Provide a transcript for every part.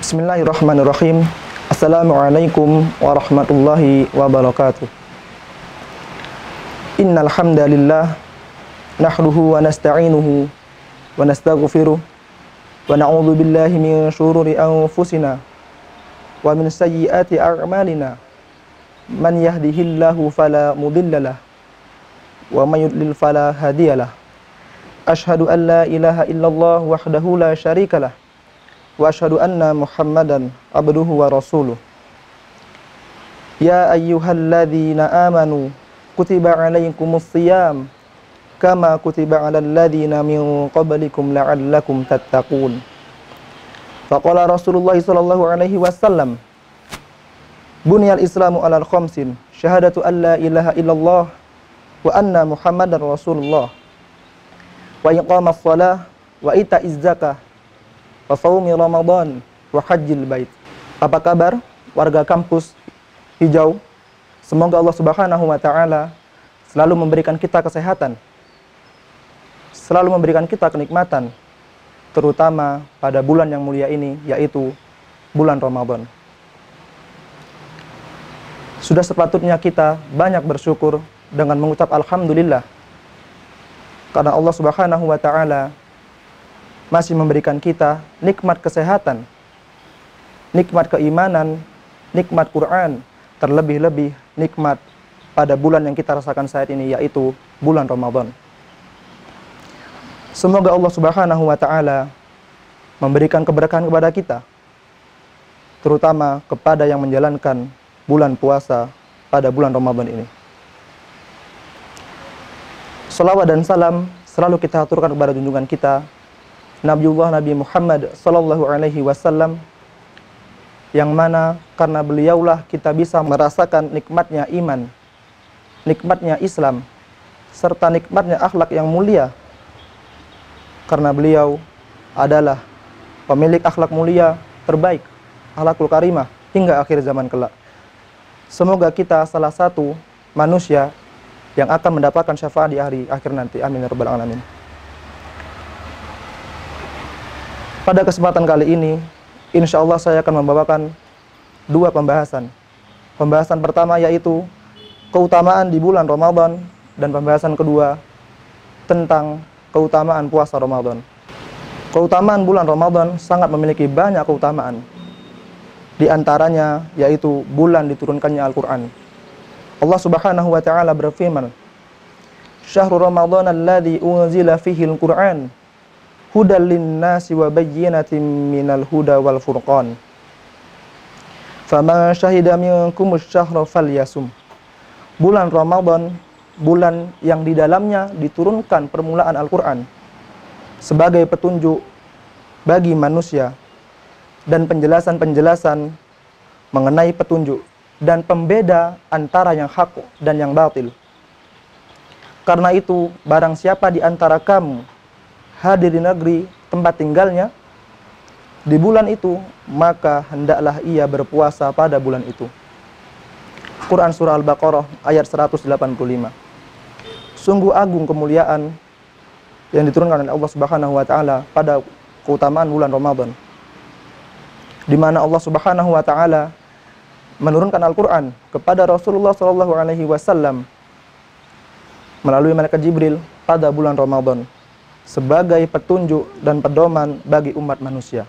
Bismillahirrahmanirrahim. Assalamualaikum warahmatullahi wabarakatuh. Innal hamdalillah nahmaduhu wa nasta'inuhu wa nastaghfiruh wa na'udzu billahi min shururi anfusina wa min sayyiati a'malina. Man yahdihillahu fala mudhillalah wa may yudlil fala hadiyalah. Asyhadu an la ilaha illallah wahdahu la syarikalah wa asyhadu anna Muhammadan abduhu wa rasuluh. Ya ayyuhalladzina amanu kutiba alaikumus shiyam kama kutiba alal ladzina min qablikum la'allakum tattaqun. Faqala Rasulullah sallallahu alaihi wasallam, Bunyal Islamu alal khamsin, syahadatu an la ilaha illallah wa anna Muhammadar Rasulullah, wa iqamas shalah, wa ita'iz zakah, wa shaumi Ramadan, wa hajjil bait. Apa kabar warga kampus hijau? Semoga Allah Subhanahu wa taala selalu memberikan kita kesehatan, selalu memberikan kita kenikmatan, terutama pada bulan yang mulia ini, yaitu bulan Ramadan. Sudah sepatutnya kita banyak bersyukur dengan mengucap alhamdulillah, karena Allah Subhanahu wa taala masih memberikan kita nikmat kesehatan, nikmat keimanan, nikmat Quran, terlebih-lebih nikmat pada bulan yang kita rasakan saat ini, yaitu bulan Ramadan. Semoga Allah Subhanahu wa taala memberikan keberkahan kepada kita, terutama kepada yang menjalankan bulan puasa pada bulan Ramadan ini. Salawat dan salam selalu kita aturkan kepada junjungan kita Nabiullah Nabi Muhammad sallallahu alaihi wasallam, yang mana karena beliaulah kita bisa merasakan nikmatnya iman, nikmatnya Islam, serta nikmatnya akhlak yang mulia. Karena beliau adalah pemilik akhlak mulia terbaik, akhlakul karimah, hingga akhir zaman kelak. Semoga kita salah satu manusia yang akan mendapatkan syafaat di hari akhir nanti. Amin ya rabbal alamin. Pada kesempatan kali ini, insya Allah saya akan membawakan dua pembahasan. Pembahasan pertama yaitu keutamaan di bulan Ramadan, dan pembahasan kedua tentang keutamaan puasa Ramadan. Keutamaan bulan Ramadan sangat memiliki banyak keutamaan. Di antaranya yaitu bulan diturunkannya Al-Quran. Allah Subhanahu wa taala berfirman, Syahrul Ramadan alladzi unzila fihi al-Qur'an hudal linnasi wa bayyinatin minal huda wal furqan. Faman syahida minkumus syahra falyasum. Bulan Ramadan, bulan yang di dalamnya diturunkan permulaan Al-Quran sebagai petunjuk bagi manusia dan penjelasan-penjelasan mengenai petunjuk dan pembeda antara yang hak dan yang batil. Karena itu, barang siapa di antara kamu hadir di negeri tempat tinggalnya di bulan itu, maka hendaklah ia berpuasa pada bulan itu. Quran Surah Al-Baqarah ayat 185. Sungguh agung kemuliaan yang diturunkan oleh Allah Subhanahu wa taala pada keutamaan bulan Ramadan, di mana Allah Subhanahu wa taala menurunkan Al-Quran kepada Rasulullah sallallahu alaihi wasallam melalui malaikat Jibril pada bulan Ramadan sebagai petunjuk dan pedoman bagi umat manusia.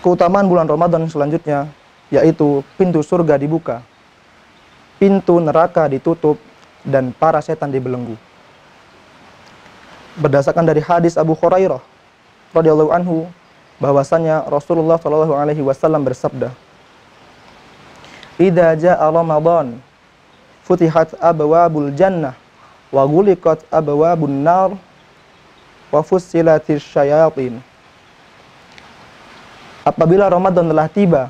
Keutamaan bulan Ramadan selanjutnya yaitu pintu surga dibuka, pintu neraka ditutup, dan para setan dibelenggu. Berdasarkan dari hadis Abu Hurairah radhiyallahu anhu, bahwasanya Rasulullah sallallahu alaihi wasallam bersabda, "Idza jaa Ramadan, futihat abwabul jannah wa ghuliqat abwabun nar wa fussilatis syayatin." Apabila Ramadan telah tiba,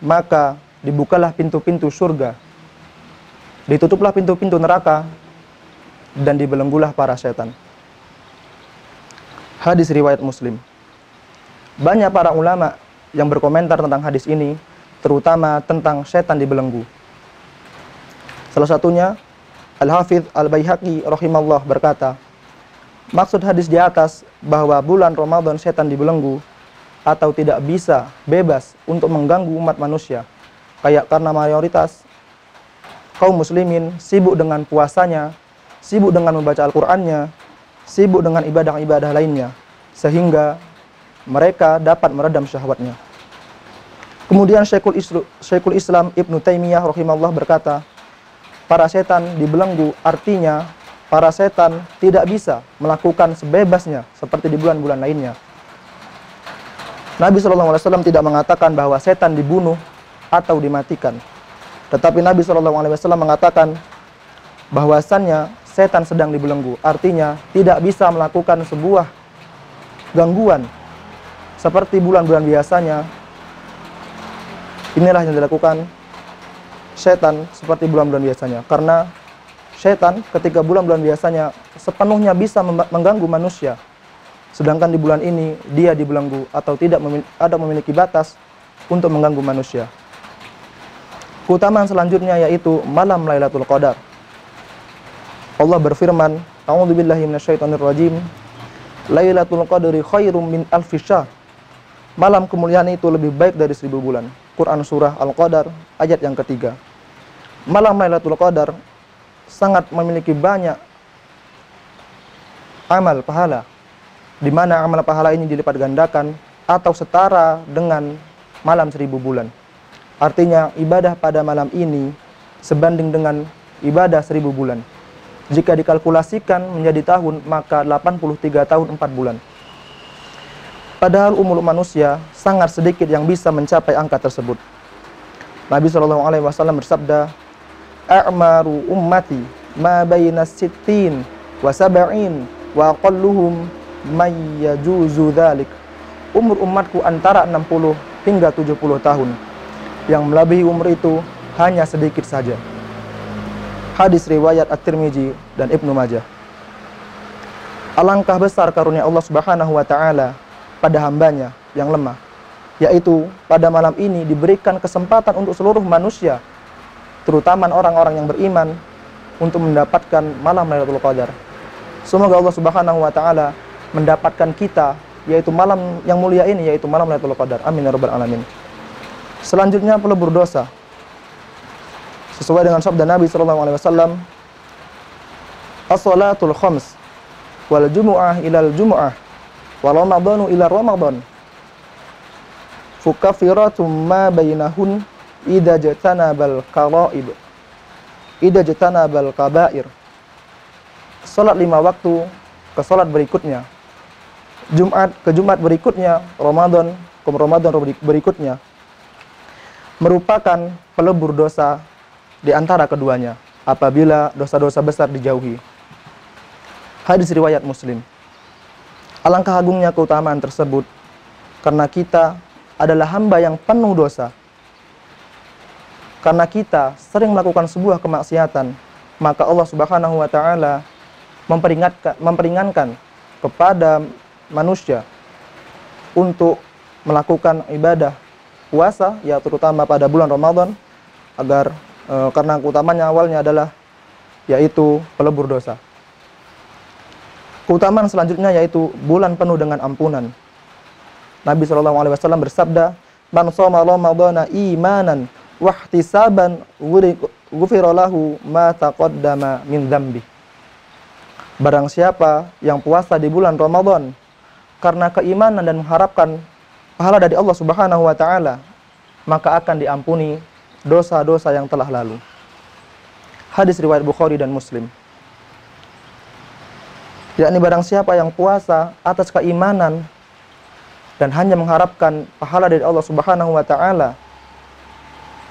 maka dibukalah pintu-pintu surga, ditutuplah pintu-pintu neraka, dan dibelenggulah para setan. Hadis riwayat Muslim. Banyak para ulama yang berkomentar tentang hadis ini, terutama tentang setan dibelenggu. Salah satunya Al-Hafidz Al-Baihaqi rahimahullah berkata, maksud hadis di atas bahwa bulan Ramadan setan dibelenggu atau tidak bisa bebas untuk mengganggu umat manusia. Kayak karena mayoritas kaum muslimin sibuk dengan puasanya, sibuk dengan membaca Al-Qur'annya, sibuk dengan ibadah-ibadah lainnya, sehingga mereka dapat meredam syahwatnya. Kemudian Syekhul Islam Ibnu Taimiyah rahimahullah berkata, para setan dibelenggu artinya para setan tidak bisa melakukan sebebasnya seperti di bulan-bulan lainnya. Nabi SAW tidak mengatakan bahwa setan dibunuh atau dimatikan. Tetapi Nabi SAW mengatakan bahwasannya setan sedang dibelenggu. Artinya tidak bisa melakukan sebuah gangguan seperti bulan-bulan biasanya. Inilah yang dilakukan setan seperti bulan-bulan biasanya. Karena setan ketika bulan-bulan biasanya sepenuhnya bisa mengganggu manusia. Sedangkan di bulan ini dia dibelenggu atau tidak memiliki batas untuk mengganggu manusia. Keutamaan selanjutnya yaitu malam Lailatul Qadar. Allah berfirman, A'udzubillahi minasyaitonirrajim. Lailatul Qadri khairum min alfi syahr. Malam kemuliaan itu lebih baik dari 1000 bulan. Quran surah Al-Qadar ayat yang ketiga. Malam Lailatul Qadar sangat memiliki banyak amal pahala, di mana amal pahala ini dilipat gandakan atau setara dengan malam 1000 bulan. Artinya ibadah pada malam ini sebanding dengan ibadah 1000 bulan. Jika dikalkulasikan menjadi tahun, maka 83 tahun 4 bulan. Padahal umur manusia sangat sedikit yang bisa mencapai angka tersebut. Nabi SAW bersabda, "A'maru ummati ma baina sittin wa sab'in wa aqalluhum may yajuzu dzalik." Umur umatku antara 60 hingga 70 tahun. Yang melebihi umur itu hanya sedikit saja. Hadis riwayat At-Tirmizi dan Ibnu Majah. Alangkah besar karunia Allah Subhanahu wa taala pada hambanya yang lemah, yaitu pada malam ini diberikan kesempatan untuk seluruh manusia, terutama orang-orang yang beriman, untuk mendapatkan malam Lailatul Qadar. Semoga Allah Subhanahu wa taala mendapatkan kita, yaitu malam yang mulia ini, yaitu malam Lailatul Qadar. Amin ya rabbal alamin. Selanjutnya pelebur dosa. Sesuai dengan sabda Nabi SAW, as-salatul khams wal jumu'ah ilal jumu'ah wal ramadhanu ila ramadhan fukafiratum ma bainahun idza jatanabal qara'ib idza jatanabal kabair. Salat 5 waktu ke salat berikutnya, Jumat ke Jumat berikutnya, Ramadan ke Ramadan berikutnya, merupakan pelebur dosa di antara keduanya apabila dosa-dosa besar dijauhi. Hadis riwayat Muslim. Alangkah agungnya keutamaan tersebut karena kita adalah hamba yang penuh dosa. Karena kita sering melakukan sebuah kemaksiatan, maka Allah Subhanahu wa taala memperingatkan kepada manusia untuk melakukan ibadah puasa, ya terutama pada bulan Ramadan, agar karena keutamanya awalnya adalah yaitu pelebur dosa. Keutamaan selanjutnya yaitu bulan penuh dengan ampunan. Nabi SAW bersabda, "Man shoma Ramadhana imanan wa ihtisaban ghufira lahu ma taqaddama min dzambi." Barang siapa yang puasa di bulan Ramadan karena keimanan dan mengharapkan pahala dari Allah Subhanahu wa taala, maka akan diampuni dosa-dosa yang telah lalu. Hadis riwayat Bukhari dan Muslim. Yakni barang siapa yang puasa atas keimanan dan hanya mengharapkan pahala dari Allah Subhanahu wa taala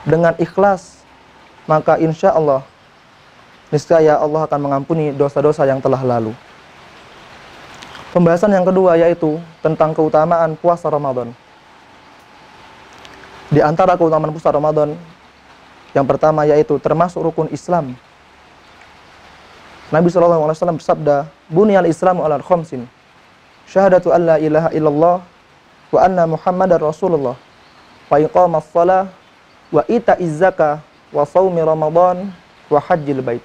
dengan ikhlas, maka insya Allah niscaya Allah akan mengampuni dosa-dosa yang telah lalu. Pembahasan yang kedua yaitu tentang keutamaan puasa Ramadan. Di antara keutamaan puasa Ramadan yang pertama yaitu termasuk rukun Islam. Nabi SAW bersabda, "Buniyal Islamu ala khamsin, syahadatu an la ilaha illallah wa anna Muhammadar Rasulullah, wa iqamas shalah, wa ita'iz zakah, wa shaumi Ramadan, wa hajjil bait."